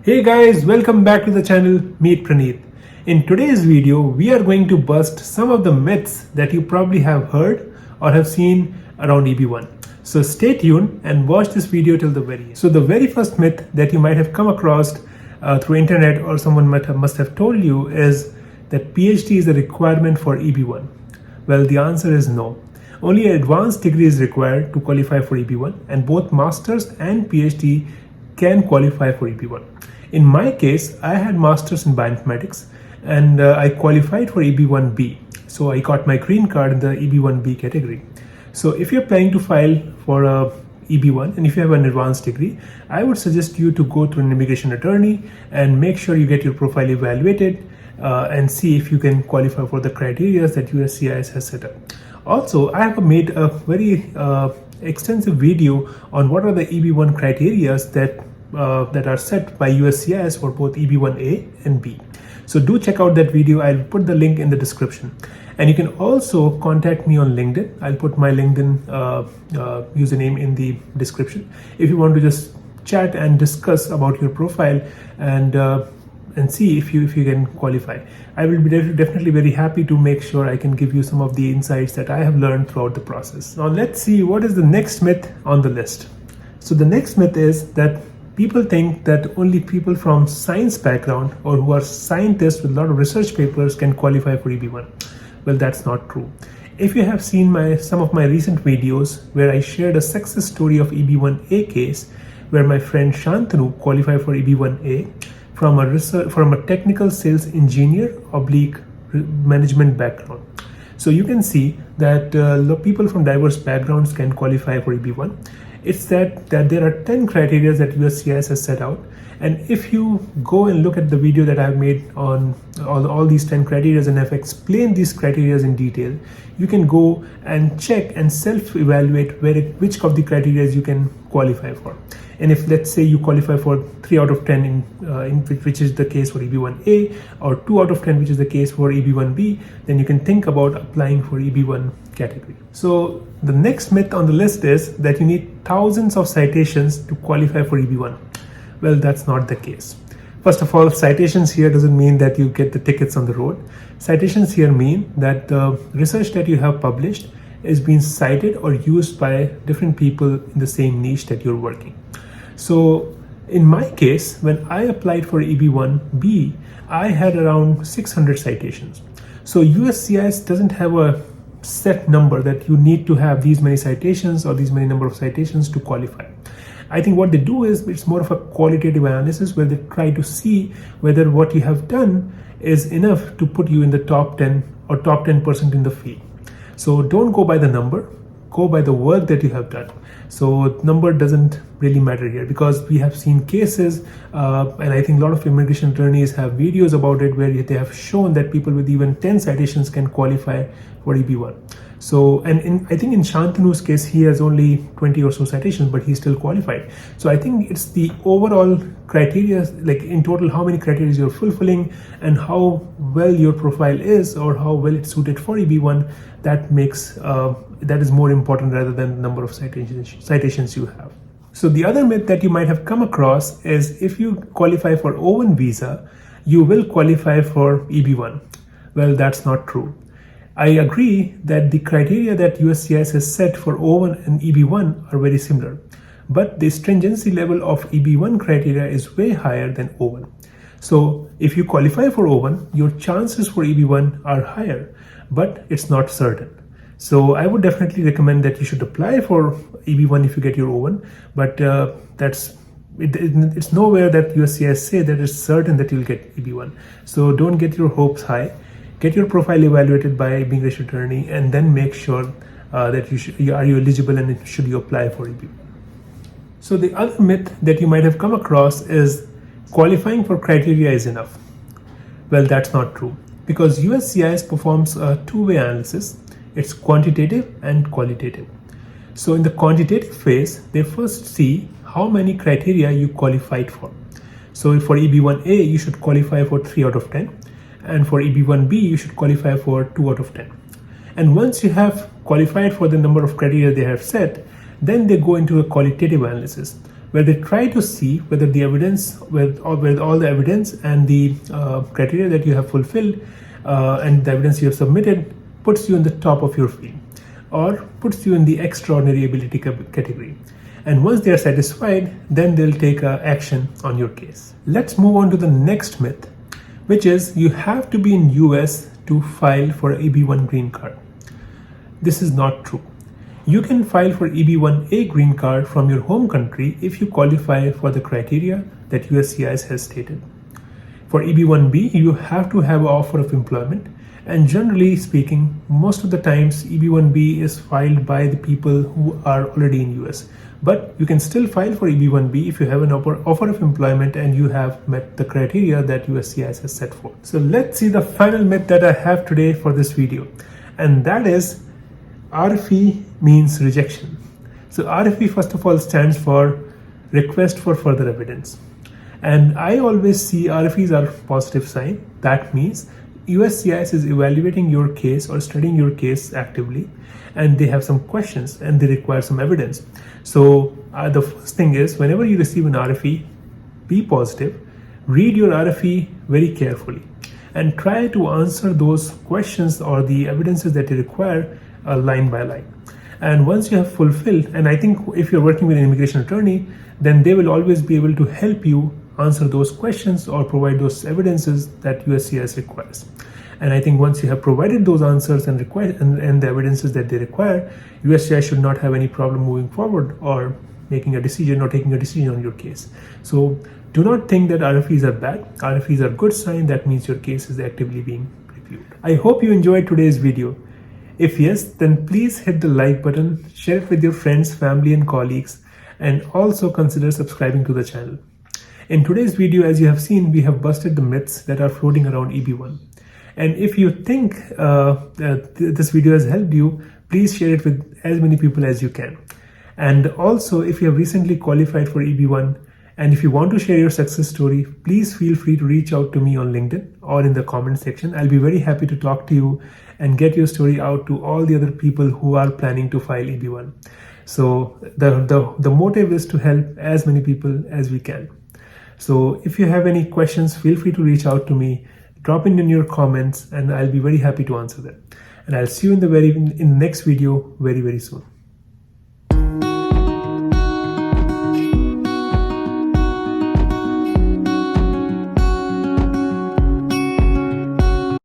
Hey guys, welcome back to the channel. Meet Praneet. In today's video, we are going to bust some of the myths that you probably have heard or have seen around EB-1. So stay tuned and watch this video till the very end. So the very first myth that you might have come across through internet or someone must have told you is that PhD is a requirement for EB-1. Well, the answer is no. Only an advanced degree is required to qualify for EB-1, and both masters and PhD can qualify for EB-1. In my case, I had masters in bioinformatics and I qualified for EB-1B. So I got my green card in the EB-1B category. So if you're planning to file for EB-1 and if you have an advanced degree, I would suggest you to go to an immigration attorney and make sure you get your profile evaluated and see if you can qualify for the criteria that uscis has set up. Also, I have made a very extensive video on what are the EB-1 criteria that are set by uscis for both EB-1A and B. So do check out that video. I'll put the link in the description. And you can also contact me on LinkedIn. I'll put my LinkedIn username in the description if you want to just chat and discuss about your profile and see if you can qualify. I will be definitely very happy to make sure I can give you some of the insights that I have learned throughout the process. Now let's see what is the next myth on the list. So the next myth is that people think that only people from science background or who are scientists with a lot of research papers can qualify for EB-1. Well, that's not true. If you have seen some of my recent videos where I shared a success story of EB-1A case where my friend Shantanu qualified for EB-1A from a technical sales engineer / management background. So you can see that people from diverse backgrounds can qualify for EB-1. It's that there are 10 criteria that uscis has set out, and if you go and look at the video that I've made on all these 10 criteria and I've explained these criteria in detail, you can go and check and self-evaluate which of the criteria you can qualify for. And if let's say you qualify for 3 out of 10 which is the case for EB-1A, or 2 out of 10 which is the case for EB-1B, then you can think about applying for EB-1 category. So the next myth on the list is that you need thousands of citations to qualify for EB-1. Well, that's not the case. First of all, citations here doesn't mean that you get the tickets on the road. Citations here mean that the research that you have published is being cited or used by different people in the same niche that you're working. So in my case, when I applied for EB-1B, I had around 600 citations. So USCIS doesn't have a set number that you need to have these many citations or these many number of citations to qualify. I think what they do is it's more of a qualitative analysis where they try to see whether what you have done is enough to put you in the top 10 or top 10% in the field. So don't go by the number, go by the work that you have done. So number doesn't really matter here, because we have seen cases and I think a lot of immigration attorneys have videos about it where they have shown that people with even 10 citations can qualify for EB-1. So, and I think in Shantanu's case, he has only 20 or so citations, but he's still qualified. So I think it's the overall criteria, like in total, how many criteria you're fulfilling and how well your profile is or how well it's suited for EB-1, that is more important rather than the number of citations you have. So the other myth that you might have come across is if you qualify for O1 visa, you will qualify for EB-1. Well, that's not true. I agree that the criteria that USCIS has set for O1 and EB-1 are very similar, but the stringency level of EB-1 criteria is way higher than O1. So if you qualify for O1, your chances for EB-1 are higher, but it's not certain. So I would definitely recommend that you should apply for EB-1 if you get your O1, but it's nowhere that USCIS say that it's certain that you'll get EB-1. So don't get your hopes high. Get your profile evaluated by an immigration attorney and then make sure that are you eligible and should you apply for EB-1. So the other myth that you might have come across is qualifying for criteria is enough. Well, that's not true, because USCIS performs a two-way analysis. It's quantitative and qualitative. So in the quantitative phase, they first see how many criteria you qualified for. So for EB-1A, you should qualify for 3 out of 10. And for EB-1B, you should qualify for 2 out of 10. And once you have qualified for the number of criteria they have set, then they go into a qualitative analysis where they try to see whether the evidence, with all the evidence and the criteria that you have fulfilled and the evidence you have submitted puts you in the top of your field or puts you in the extraordinary ability category. And once they are satisfied, then they'll take action on your case. Let's move on to the next myth, which is you have to be in US to file for EB-1 green card. This is not true. You can file for EB-1A green card from your home country if you qualify for the criteria that USCIS has stated. For EB-1B, you have to have an offer of employment, and generally speaking, most of the times EB-1B is filed by the people who are already in US. But you can still file for EB-1B if you have an offer of employment and you have met the criteria that USCIS has set forth. So let's see the final myth that I have today for this video, and that is RFE means rejection. So RFE first of all stands for request for further evidence. And I always see RFEs are positive sign. That means USCIS is evaluating your case or studying your case actively, and they have some questions and they require some evidence. So the first thing is, whenever you receive an RFE, be positive, read your RFE very carefully and try to answer those questions or the evidences that you require line by line. And once you have fulfilled, and I think if you're working with an immigration attorney, then they will always be able to help you answer those questions or provide those evidences that USCIS requires. And I think once you have provided those answers and the evidences that they require, USCIS should not have any problem moving forward or making a decision or taking a decision on your case. So do not think that RFEs are bad. RFEs are good sign. That means your case is actively being reviewed. I hope you enjoyed today's video. If yes, then please hit the like button, share it with your friends, family and colleagues, and also consider subscribing to the channel. In today's video, as you have seen, we have busted the myths that are floating around EB-1. And if you think that this video has helped you, please share it with as many people as you can. And also, if you have recently qualified for EB-1, and if you want to share your success story, please feel free to reach out to me on LinkedIn or in the comment section. I'll be very happy to talk to you and get your story out to all the other people who are planning to file EB-1. So the motive is to help as many people as we can. So if you have any questions, feel free to reach out to me, drop in your comments, and I'll be very happy to answer them. And I'll see you in the next video very, very soon.